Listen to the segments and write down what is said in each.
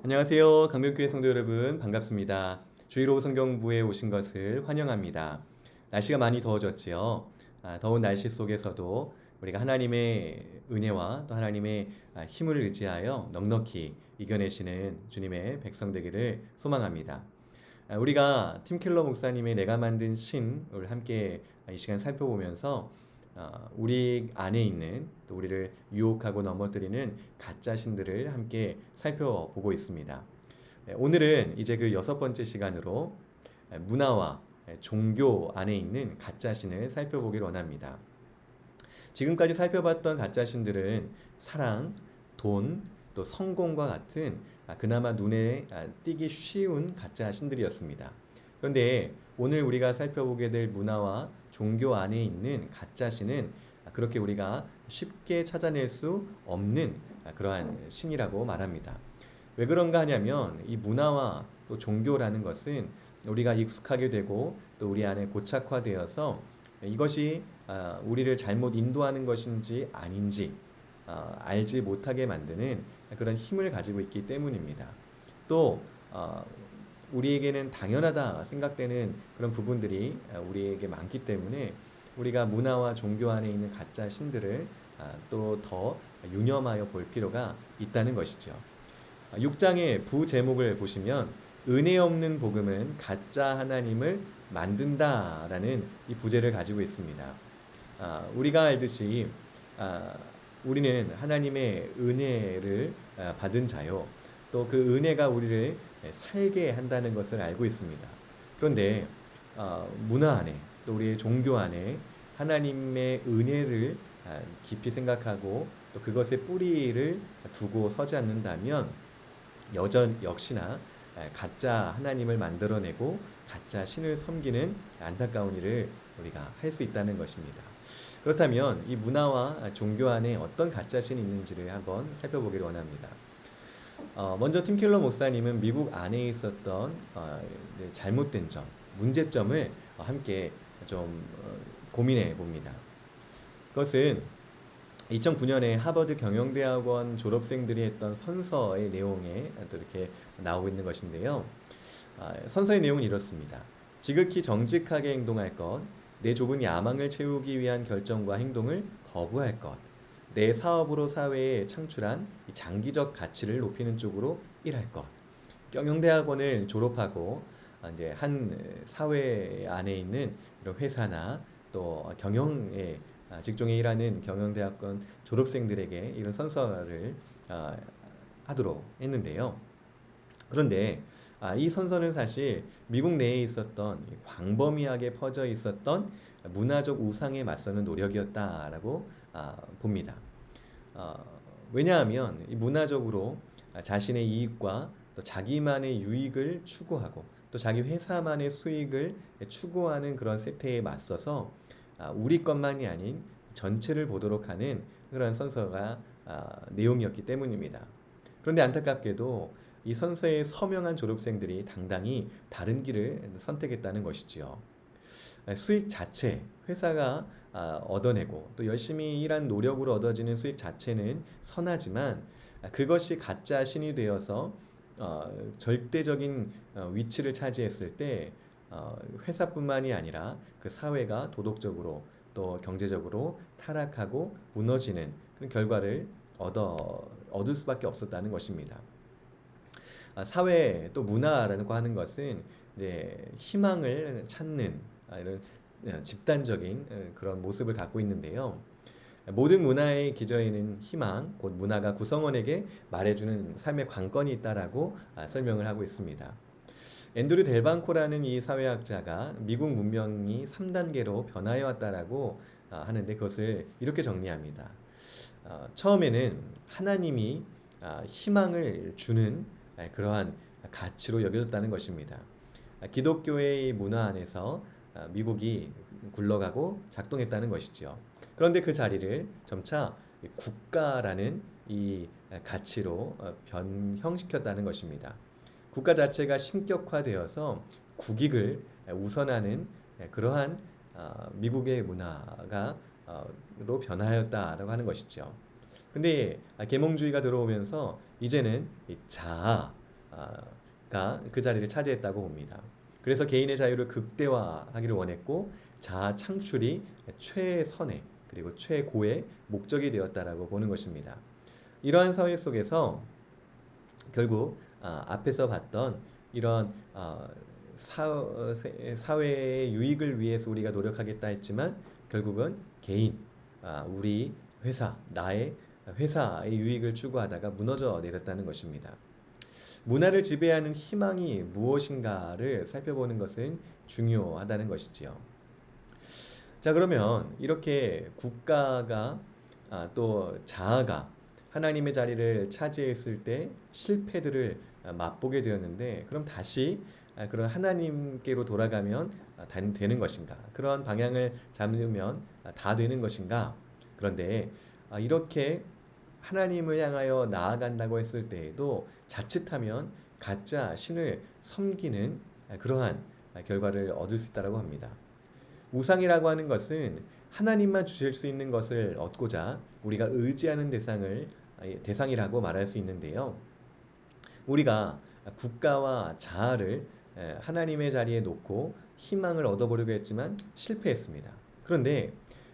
안녕하세요. 강변교회 성도 여러분, 반갑습니다. 주일오후 성경부에 오신 것을 환영합니다. 날씨가 많이 더워졌지요. 더운 날씨 속에서도 우리가 하나님의 은혜와 또 하나님의 힘을 의지하여 넉넉히 이겨내시는 주님의 백성 되기를 소망합니다. 우리가 팀켈러 목사님의 내가 만든 신을 함께 이 시간 살펴보면서 우리 안에 있는 또 우리를 유혹하고 넘어뜨리는 가짜 신들을 함께 살펴보고 있습니다. 오늘은 이제 그 여섯 번째 시간으로 문화와 종교 안에 있는 가짜 신을 살펴보기를 원합니다. 지금까지 살펴봤던 가짜 신들은 사랑, 돈, 또 성공과 같은 그나마 눈에 띄기 쉬운 가짜 신들이었습니다. 그런데 오늘 우리가 살펴보게 될 문화와 종교 안에 있는 가짜 신은 그렇게 우리가 쉽게 찾아낼 수 없는 그러한 신이라고 말합니다. 왜 그런가 하냐면 이 문화와 또 종교라는 것은 우리가 익숙하게 되고 또 우리 안에 고착화되어서 이것이 우리를 잘못 인도하는 것인지 아닌지 알지 못하게 만드는 그런 힘을 가지고 있기 때문입니다. 또 우리에게는 당연하다 생각되는 그런 부분들이 우리에게 많기 때문에 우리가 문화와 종교 안에 있는 가짜 신들을 또 더 유념하여 볼 필요가 있다는 것이죠. 6장의 부제목을 보시면 은혜 없는 복음은 가짜 하나님을 만든다라는 이 부제를 가지고 있습니다. 우리가 알듯이 우리는 하나님의 은혜를 받은 자요. 또 그 은혜가 우리를 살게 한다는 것을 알고 있습니다. 그런데 문화 안에 또 우리의 종교 안에 하나님의 은혜를 깊이 생각하고 또 그것의 뿌리를 두고 서지 않는다면 역시나 가짜 하나님을 만들어내고 가짜 신을 섬기는 안타까운 일을 우리가 할 수 있다는 것입니다. 그렇다면 이 문화와 종교 안에 어떤 가짜 신이 있는지를 한번 살펴보기를 원합니다. 먼저 팀켈러 목사님은 미국 안에 있었던 잘못된 점, 문제점을 함께 좀 고민해 봅니다. 그것은 2009년에 하버드 경영대학원 졸업생들이 했던 선서의 내용에 또 이렇게 나오고 있는 것인데요. 선서의 내용은 이렇습니다. 지극히 정직하게 행동할 것, 내 좁은 야망을 채우기 위한 결정과 행동을 거부할 것, 내 사업으로 사회에 창출한 장기적 가치를 높이는 쪽으로 일할 것. 경영대학원을 졸업하고 이제 한 사회 안에 있는 이런 회사나 또 경영에 직종에 일하는 경영대학원 졸업생들에게 이런 선서를 하도록 했는데요. 그런데 이 선서는 사실 미국 내에 있었던 광범위하게 퍼져 있었던 문화적 우상에 맞서는 노력이었다라고 봅니다. 왜냐하면 문화적으로 자신의 이익과 또 자기만의 유익을 추구하고 또 자기 회사만의 수익을 추구하는 그런 세태에 맞서서 우리 것만이 아닌 전체를 보도록 하는 그런 선서가 내용이었기 때문입니다. 그런데 안타깝게도 이 선서에 서명한 졸업생들이 당당히 다른 길을 선택했다는 것이지요. 수익 자체, 회사가 얻어내고 또 열심히 일한 노력으로 얻어지는 수익 자체는 선하지만 그것이 가짜 신이 되어서 절대적인 위치를 차지했을 때 회사뿐만이 아니라 그 사회가 도덕적으로 또 경제적으로 타락하고 무너지는 그런 결과를 얻을 수밖에 없었다는 것입니다. 사회 또 문화라고 하는 것은 이제 희망을 찾는 이런 집단적인 그런 모습을 갖고 있는데요. 모든 문화의 기저에는 희망, 곧 문화가 구성원에게 말해주는 삶의 관건이 있다라고 설명을 하고 있습니다. 앤드류 델방코라는 이 사회학자가 미국 문명이 3단계로 변화해 왔다라고 하는데 그것을 이렇게 정리합니다. 처음에는 하나님이 희망을 주는 그러한 가치로 여겨졌다는 것입니다. 기독교의 문화 안에서 미국이 굴러가고 작동했다는 것이지요. 그런데 그 자리를 점차 국가라는 이 가치로 변형시켰다는 것입니다. 국가 자체가 신격화되어서 국익을 우선하는 그러한 미국의 문화가 로 변하였다라고 하는 것이죠. 근데 계몽주의가 들어오면서 이제는 자아, 가 그 자리를 차지했다고 봅니다. 그래서 개인의 자유를 극대화하기를 원했고 자아 창출이 최선의 그리고 최고의 목적이 되었다라고 보는 것입니다. 이러한 사회 속에서 결국 앞에서 봤던 이런 사회의 유익을 위해서 우리가 노력하겠다 했지만 결국은 개인, 우리 회사, 나의 회사의 유익을 추구하다가 무너져 내렸다는 것입니다. 문화를 지배하는 희망이 무엇인가를 살펴보는 것은 중요하다는 것이지요. 자, 그러면 이렇게 국가가 또 자아가 하나님의 자리를 차지했을 때 실패들을 맛보게 되었는데 그럼 다시 그런 하나님께로 돌아가면 되는 것인가? 그런 방향을 잡으면 다 되는 것인가? 그런데 이렇게 하나님을 향하여 나아간다고 했을 때에도 자칫하면 가짜 신을 섬기는 그러한 결과를 얻을 수 있다고 합니다. 우상이라고 하는 것은 하나님만 주실 수 있는 것을 얻고자 우리가 의지하는 대상이라고 말할 수 있는데요. 우리가 국가와 자아를 하나님의 자리에 놓고 희망을 얻어보려고 했지만 실패했습니다. 그런데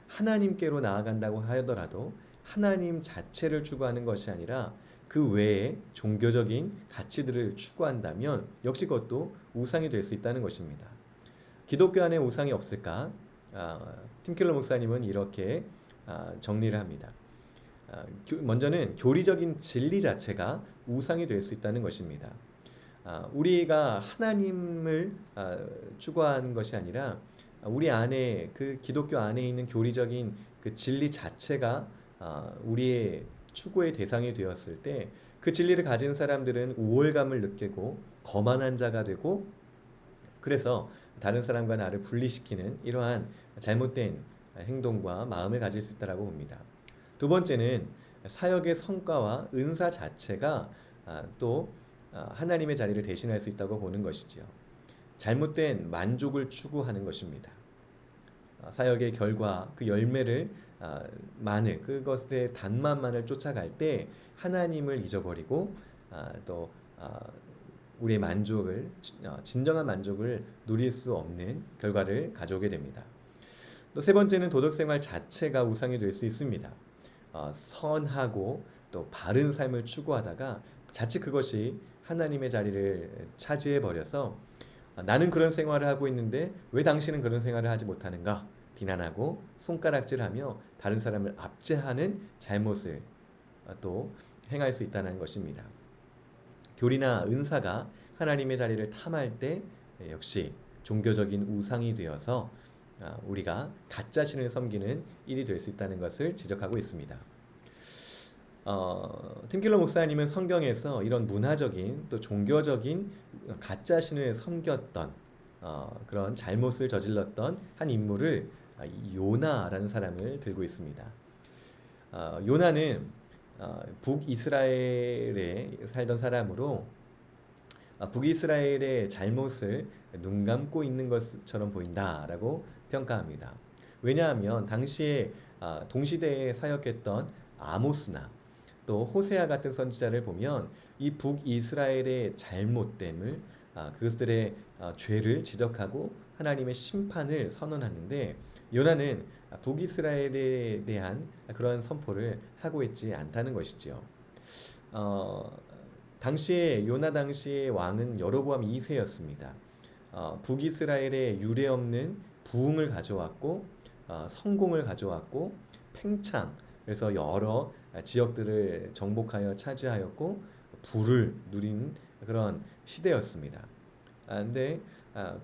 하나님께로 나아간다고 하더라도 하나님 자체를 추구하는 것이 아니라 그 외에 종교적인 가치들을 추구한다면 역시 그것도 우상이 될 수 있다는 것입니다. 기독교 안에 우상이 없을까? 팀켈러 목사님은 이렇게 정리를 합니다. 먼저는 교리적인 진리 자체가 우상이 될 수 있다는 것입니다. 우리가 하나님을 추구하는 것이 아니라 우리 안에 그 기독교 안에 있는 교리적인 그 진리 자체가 우리의 추구의 대상이 되었을 때 그 진리를 가진 사람들은 우월감을 느끼고 거만한 자가 되고 그래서 다른 사람과 나를 분리시키는 이러한 잘못된 행동과 마음을 가질 수 있다고 봅니다. 두 번째는 사역의 성과와 은사 자체가 또 하나님의 자리를 대신할 수 있다고 보는 것이지요. 잘못된 만족을 추구하는 것입니다. 사역의 결과, 그 열매를 그것의 단맛만을 쫓아갈 때 하나님을 잊어버리고 또 우리의 진정한 만족을 누릴 수 없는 결과를 가져오게 됩니다. 또 세 번째는 도덕 생활 자체가 우상이 될 수 있습니다. 선하고 또 바른 삶을 추구하다가 자칫 그것이 하나님의 자리를 차지해 버려서 나는 그런 생활을 하고 있는데 왜 당신은 그런 생활을 하지 못하는가 비난하고 손가락질하며 다른 사람을 압제하는 잘못을 또 행할 수 있다는 것입니다. 교리나 은사가 하나님의 자리를 탐할 때 역시 종교적인 우상이 되어서 우리가 가짜 신을 섬기는 일이 될 수 있다는 것을 지적하고 있습니다. 팀킬러 목사님은 성경에서 이런 문화적인 또 종교적인 가짜 신을 섬겼던 그런 잘못을 저질렀던 한 인물을 요나라는 사람을 들고 있습니다. 요나는 북이스라엘에 살던 사람으로 북이스라엘의 잘못을 눈 감고 있는 것처럼 보인다라고 평가합니다. 왜냐하면 당시에 동시대에 사역했던 아모스나 또 호세아 같은 선지자를 보면 이 북이스라엘의 잘못됨을 그것들의 죄를 지적하고 하나님의 심판을 선언하는데 요나는 북이스라엘에 대한 그런 선포를 하고 있지 않다는 것이지요. 요나 당시의 왕은 여로보암 2세였습니다. 북이스라엘에 유례없는 부흥을 가져왔고 성공을 가져왔고 팽창 그래서 여러 지역들을 정복하여 차지하였고 부를 누린 그런 시대였습니다. 근데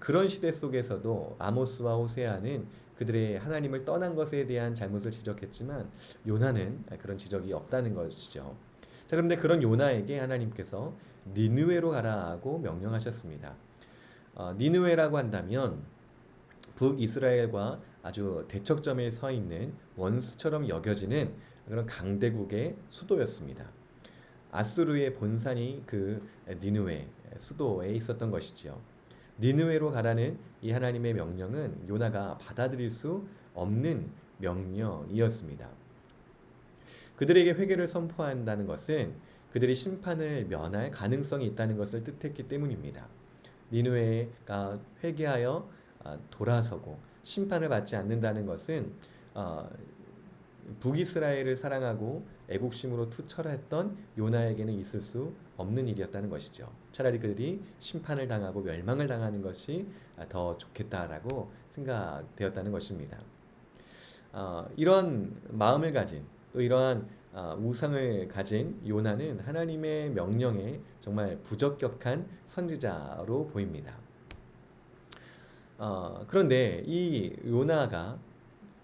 그런 시대 속에서도 아모스와 호세아는 그들의 하나님을 떠난 것에 대한 잘못을 지적했지만 요나는 그런 지적이 없다는 것이죠. 자, 그런데 그런 요나에게 하나님께서 니느웨로 가라고 명령하셨습니다. 니느웨라고 한다면 북이스라엘과 아주 대척점에 서 있는 원수처럼 여겨지는 그런 강대국의 수도였습니다. 아수르의 본산이 그 니느웨 수도에 있었던 것이지요. 니느웨로 가라는 이 하나님의 명령은 요나가 받아들일 수 없는 명령이었습니다. 그들에게 회개를 선포한다는 것은 그들이 심판을 면할 가능성이 있다는 것을 뜻했기 때문입니다. 니느웨가 회개하여 돌아서고 심판을 받지 않는다는 것은 어, 북이스라엘을 사랑하고 애국심으로 투철했던 요나에게는 있을 수 없는 일이었다는 것이죠. 차라리 그들이 심판을 당하고 멸망을 당하는 것이 더 좋겠다라고 생각되었다는 것입니다. 이런 마음을 가진 또 이러한 우상을 가진 요나는 하나님의 명령에 정말 부적격한 선지자로 보입니다. 그런데 이 요나가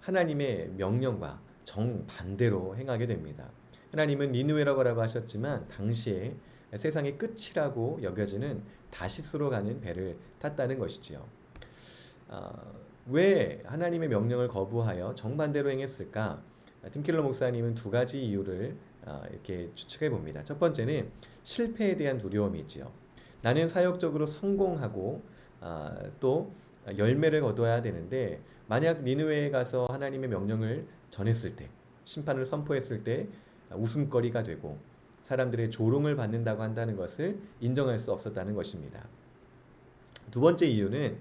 하나님의 명령과 정반대로 행하게 됩니다. 하나님은 니느웨라고 하셨지만 당시에 세상의 끝이라고 여겨지는 다시스로 가는 배를 탔다는 것이지요. 왜 하나님의 명령을 거부하여 정반대로 행했을까? 팀켈러 목사님은 두 가지 이유를 이렇게 추측해 봅니다. 첫 번째는 실패에 대한 두려움이지요. 나는 사역적으로 성공하고 또 열매를 거둬야 되는데 만약 니느웨에 가서 하나님의 명령을 전했을 때 심판을 선포했을 때 웃음거리가 되고 사람들의 조롱을 받는다고 한다는 것을 인정할 수 없었다는 것입니다. 두 번째 이유는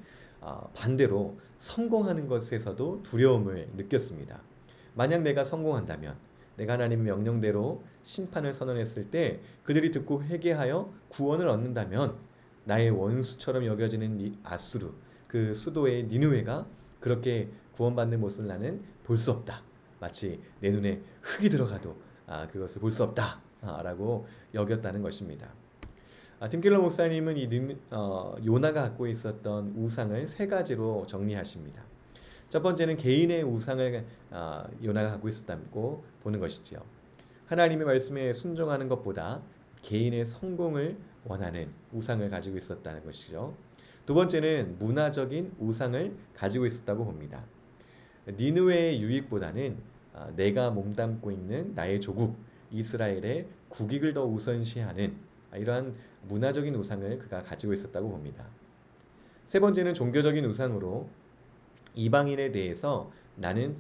반대로 성공하는 것에서도 두려움을 느꼈습니다. 만약 내가 성공한다면 내가 하나님의 명령대로 심판을 선언했을 때 그들이 듣고 회개하여 구원을 얻는다면 나의 원수처럼 여겨지는 아수르 그 수도의 니느웨가 그렇게 구원받는 모습을 나는 볼 수 없다. 마치 내 눈에 흙이 들어가도 그것을 볼 수 없다 라고 여겼다는 것입니다. 팀켈러 목사님은 요나가 갖고 있었던 우상을 세 가지로 정리하십니다. 첫 번째는 개인의 우상을 요나가 갖고 있었다고 보는 것이지요. 하나님의 말씀에 순종하는 것보다 개인의 성공을 원하는 우상을 가지고 있었다는 것이죠. 두 번째는 문화적인 우상을 가지고 있었다고 봅니다. 니느웨의 유익보다는 내가 몸담고 있는 나의 조국 이스라엘의 국익을 더 우선시하는 이러한 문화적인 우상을 그가 가지고 있었다고 봅니다. 세 번째는 종교적인 우상으로 이방인에 대해서 나는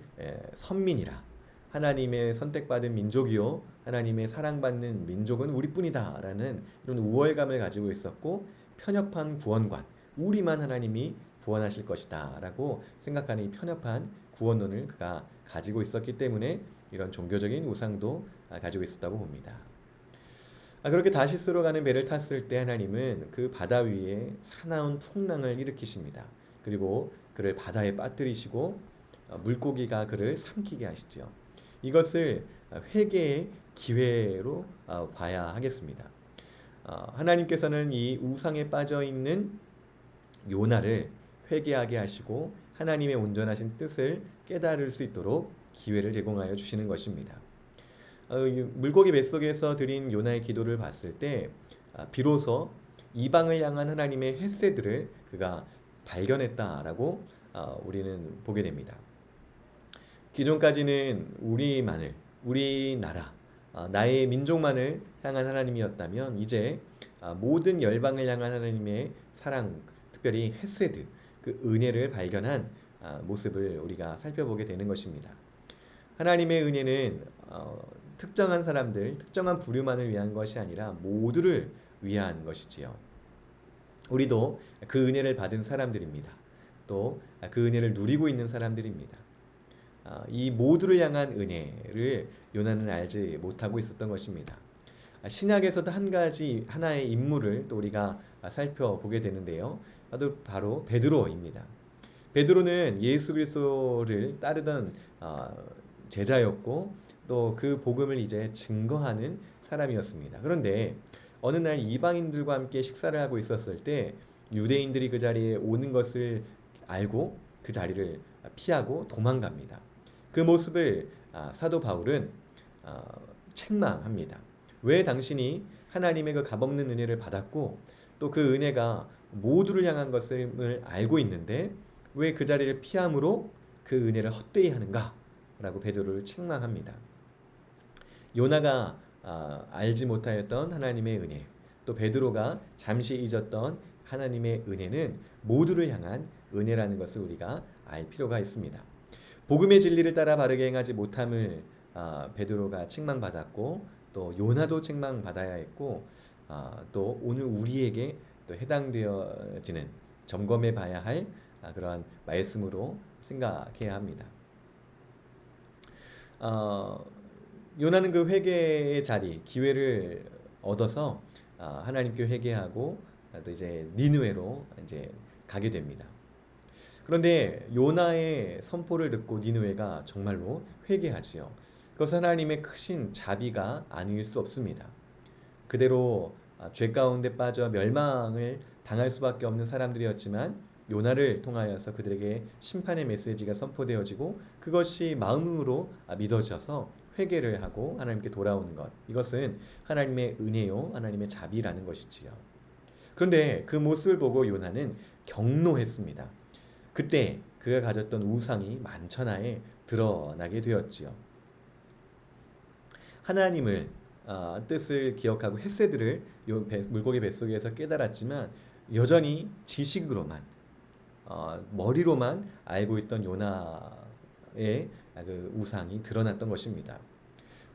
선민이라 하나님의 선택받은 민족이요 하나님의 사랑받는 민족은 우리뿐이다 라는 이런 우월감을 가지고 있었고 편협한 구원관 우리만 하나님이 구원하실 것이다 라고 생각하는 이 편협한 구원론을 그가 가지고 있었기 때문에 이런 종교적인 우상도 가지고 있었다고 봅니다. 그렇게 다시스로 가는 배를 탔을 때 하나님은 그 바다 위에 사나운 풍랑을 일으키십니다. 그리고 그를 바다에 빠뜨리시고 물고기가 그를 삼키게 하시죠. 이것을 회개의 기회로 봐야 하겠습니다. 하나님께서는 이 우상에 빠져 있는 요나를 회개하게 하시고 하나님의 온전하신 뜻을 깨달을 수 있도록 기회를 제공하여 주시는 것입니다. 물고기 뱃속에서 드린 요나의 기도를 봤을 때 비로소 이방을 향한 하나님의 헤세드를 그가 발견했다라고 우리는 보게 됩니다. 기존까지는 우리나라, 나의 민족만을 향한 하나님이었다면 이제 모든 열방을 향한 하나님의 사랑, 특별히 헤세드, 그 은혜를 발견한 모습을 우리가 살펴보게 되는 것입니다. 하나님의 은혜는 특정한 사람들, 특정한 부류만을 위한 것이 아니라 모두를 위한 것이지요. 우리도 그 은혜를 받은 사람들입니다. 또 그 은혜를 누리고 있는 사람들입니다. 이 모두를 향한 은혜를 요나는 알지 못하고 있었던 것입니다. 신약에서도 하나의 인물을 또 우리가 살펴보게 되는데요. 바로 베드로입니다. 베드로는 예수 그리스도를 따르던 제자였고 또 그 복음을 이제 증거하는 사람이었습니다. 그런데 어느 날 이방인들과 함께 식사를 하고 있었을 때 유대인들이 그 자리에 오는 것을 알고 그 자리를 피하고 도망갑니다. 그 모습을 사도 바울은 책망합니다. 왜 당신이 하나님의 그 값없는 은혜를 받았고 또 그 은혜가 모두를 향한 것을 알고 있는데 왜 그 자리를 피함으로 그 은혜를 헛되이 하는가? 라고 베드로를 책망합니다. 요나가 알지 못하였던 하나님의 은혜, 또 베드로가 잠시 잊었던 하나님의 은혜는 모두를 향한 은혜라는 것을 우리가 알 필요가 있습니다. 복음의 진리를 따라 바르게 행하지 못함을 베드로가 책망받았고 또 요나도 책망받아야 했고 또 오늘 우리에게 또 해당되어지는 점검해 봐야 할 그러한 말씀으로 생각해야 합니다. 어, 요나는 그 회개의 자리, 기회를 얻어서 하나님께 회개하고 또 이제 니느웨로 이제 가게 됩니다. 그런데 요나의 선포를 듣고 니느웨가 정말로 회개하지요. 그것은 하나님의 크신 자비가 아닐 수 없습니다. 그대로 죄 가운데 빠져 멸망을 당할 수밖에 없는 사람들이었지만 요나를 통하여서 그들에게 심판의 메시지가 선포되어지고 그것이 마음으로 믿어져서 회개를 하고 하나님께 돌아오는 것. 이것은 하나님의 은혜요, 하나님의 자비라는 것이지요. 그런데 그 모습을 보고 요나는 경노했습니다. 그때 그가 가졌던 우상이 만천하에 드러나게 되었지요. 하나님을 뜻을 기억하고 헷세들을 물고기 뱃속에서 깨달았지만 여전히 지식으로만 머리로만 알고 있던 요나의 그 우상이 드러났던 것입니다.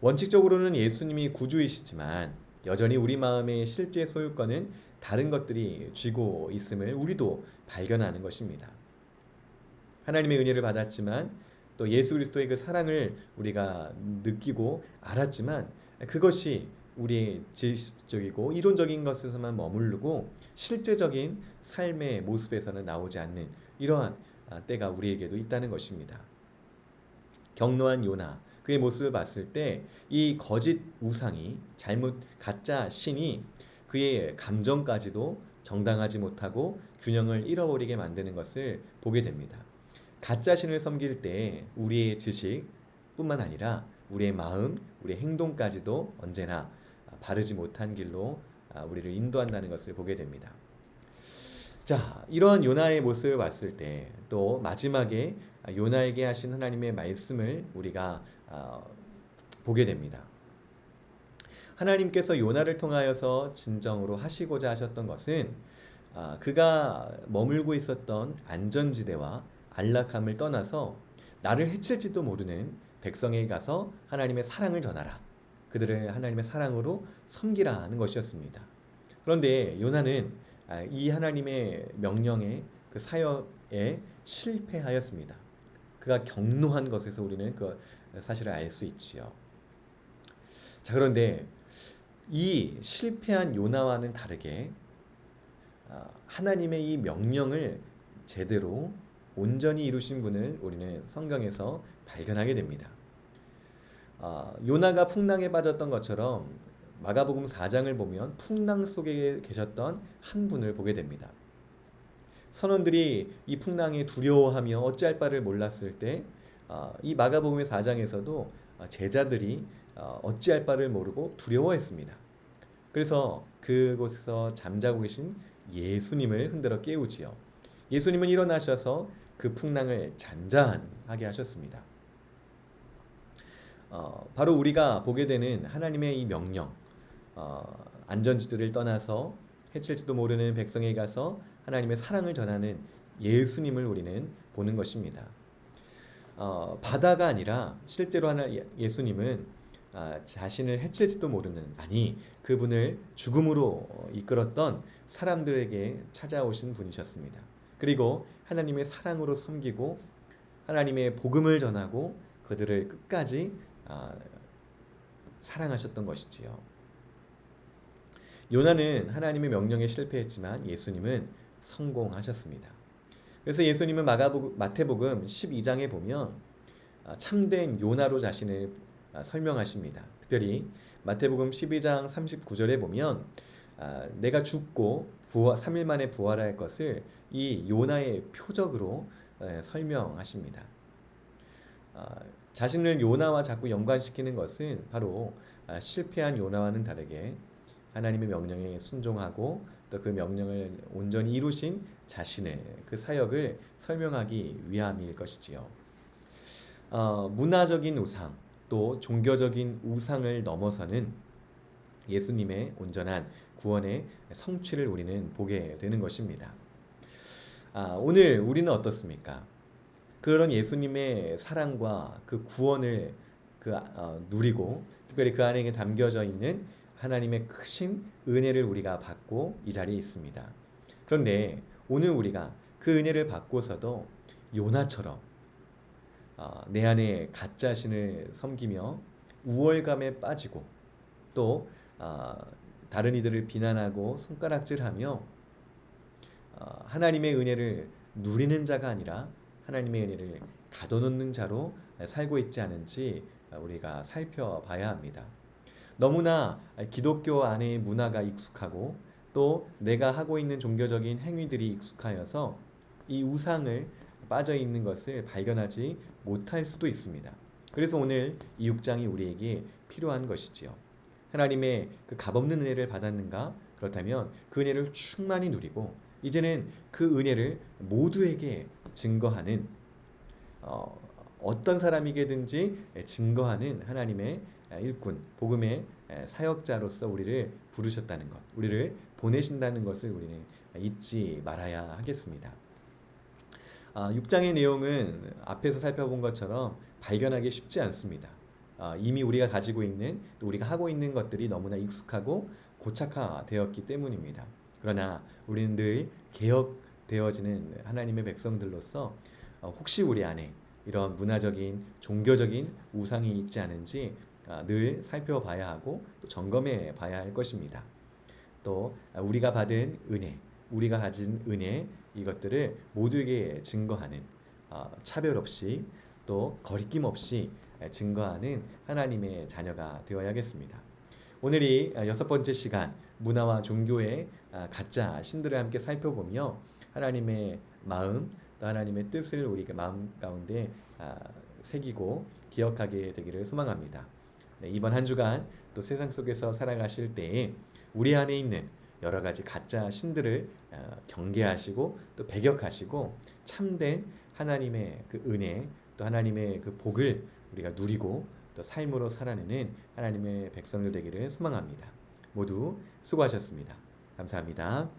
원칙적으로는 예수님이 구주이시지만 여전히 우리 마음의 실제 소유권은 다른 것들이 쥐고 있음을 우리도 발견하는 것입니다. 하나님의 은혜를 받았지만 또 예수 그리스도의 그 사랑을 우리가 느끼고 알았지만 그것이 우리의 지식적이고 이론적인 것에서만 머무르고 실제적인 삶의 모습에서는 나오지 않는 이러한 때가 우리에게도 있다는 것입니다. 경노한 요나 그의 모습을 봤을 때 이 거짓 우상이 가짜 신이 그의 감정까지도 정당하지 못하고 균형을 잃어버리게 만드는 것을 보게 됩니다. 가짜 신을 섬길 때 우리의 지식뿐만 아니라 우리의 마음, 우리의 행동까지도 언제나 바르지 못한 길로 우리를 인도한다는 것을 보게 됩니다. 자, 이러한 요나의 모습을 봤을 때 또 마지막에 요나에게 하신 하나님의 말씀을 우리가 보게 됩니다. 하나님께서 요나를 통하여서 진정으로 하시고자 하셨던 것은 그가 머물고 있었던 안전지대와 안락함을 떠나서 나를 해칠지도 모르는 백성에게 가서 하나님의 사랑을 전하라. 그들을 하나님의 사랑으로 섬기라 하는 것이었습니다. 그런데 요나는 이 하나님의 명령에 그 사역에 실패하였습니다. 그가 경노한 것에서 우리는 그 사실을 알 수 있지요. 자, 그런데 이 실패한 요나와는 다르게 하나님의 이 명령을 제대로 온전히 이루신 분을 우리는 성경에서 발견하게 됩니다. 요나가 풍랑에 빠졌던 것처럼 마가복음 4장을 보면 풍랑 속에 계셨던 한 분을 보게 됩니다. 선원들이 이 풍랑에 두려워하며 어찌할 바를 몰랐을 때 이 마가복음의 4장에서도 제자들이 어찌할 바를 모르고 두려워했습니다. 그래서 그곳에서 잠자고 계신 예수님을 흔들어 깨우지요. 예수님은 일어나셔서 그 풍랑을 잔잔하게 하셨습니다. 바로 우리가 보게 되는 하나님의 이 명령, 안전지대를 떠나서 해칠지도 모르는 백성에게 가서 하나님의 사랑을 전하는 예수님을 우리는 보는 것입니다. 바다가 아니라 실제로 예수님은 자신을 해칠지도 모르는 그분을 죽음으로 이끌었던 사람들에게 찾아오신 분이셨습니다. 그리고 하나님의 사랑으로 섬기고 하나님의 복음을 전하고 그들을 끝까지 사랑하셨던 것이지요. 요나는 하나님의 명령에 실패했지만 예수님은 성공하셨습니다. 그래서 예수님은 마태복음 12장에 보면 참된 요나로 자신을 설명하십니다. 특별히 마태복음 12장 39절에 보면 내가 죽고 3일 만에 부활할 것을 이 요나의 표적으로 설명하십니다. 자신을 요나와 자꾸 연관시키는 것은 바로 실패한 요나와는 다르게 하나님의 명령에 순종하고 또 그 명령을 온전히 이루신 자신의 그 사역을 설명하기 위함일 것이지요. 문화적인 우상 또 종교적인 우상을 넘어서는 예수님의 온전한 구원의 성취를 우리는 보게 되는 것입니다. 오늘 우리는 어떻습니까? 그런 예수님의 사랑과 그 구원을 누리고 특별히 그 안에 담겨져 있는 하나님의 크신 은혜를 우리가 받고 이 자리에 있습니다. 그런데 오늘 우리가 그 은혜를 받고서도 요나처럼 내 안에 가짜 신을 섬기며 우월감에 빠지고 또 다른 이들을 비난하고 손가락질하며 하나님의 은혜를 누리는 자가 아니라 하나님의 은혜를 가둬놓는 자로 살고 있지 않은지 우리가 살펴봐야 합니다. 너무나 기독교 안의 문화가 익숙하고 또 내가 하고 있는 종교적인 행위들이 익숙하여서 이 우상을 빠져 있는 것을 발견하지 못할 수도 있습니다. 그래서 오늘 이 6장이 우리에게 필요한 것이지요. 하나님의 그 값없는 은혜를 받았는가? 그렇다면 그 은혜를 충만히 누리고 이제는 그 은혜를 모두에게 증거하는 어떤 사람에게든지 증거하는 하나님의 일꾼, 복음의 사역자로서 우리를 부르셨다는 것, 우리를 보내신다는 것을 우리는 잊지 말아야 하겠습니다. 6장의 내용은 앞에서 살펴본 것처럼 발견하기 쉽지 않습니다. 이미 우리가 가지고 있는 또 우리가 하고 있는 것들이 너무나 익숙하고 고착화되었기 때문입니다. 그러나 우리는 늘 개혁되어지는 하나님의 백성들로서 혹시 우리 안에 이런 문화적인 종교적인 우상이 있지 않은지 늘 살펴봐야 하고 또 점검해 봐야 할 것입니다. 또 우리가 받은 은혜, 우리가 가진 은혜 이것들을 모두에게 증거하는 차별 없이 또 거리낌 없이 증거하는 하나님의 자녀가 되어야겠습니다. 오늘이 6번째 시간 문화와 종교의 가짜 신들을 함께 살펴보며 하나님의 마음 또 하나님의 뜻을 우리가 마음 가운데 새기고 기억하게 되기를 소망합니다. 네, 이번 한 주간 또 세상 속에서 살아가실 때에 우리 안에 있는 여러 가지 가짜 신들을 경계하시고 또 배격하시고 참된 하나님의 그 은혜 또 하나님의 그 복을 우리가 누리고 또 삶으로 살아내는 하나님의 백성들 되기를 소망합니다. 모두 수고하셨습니다. 감사합니다.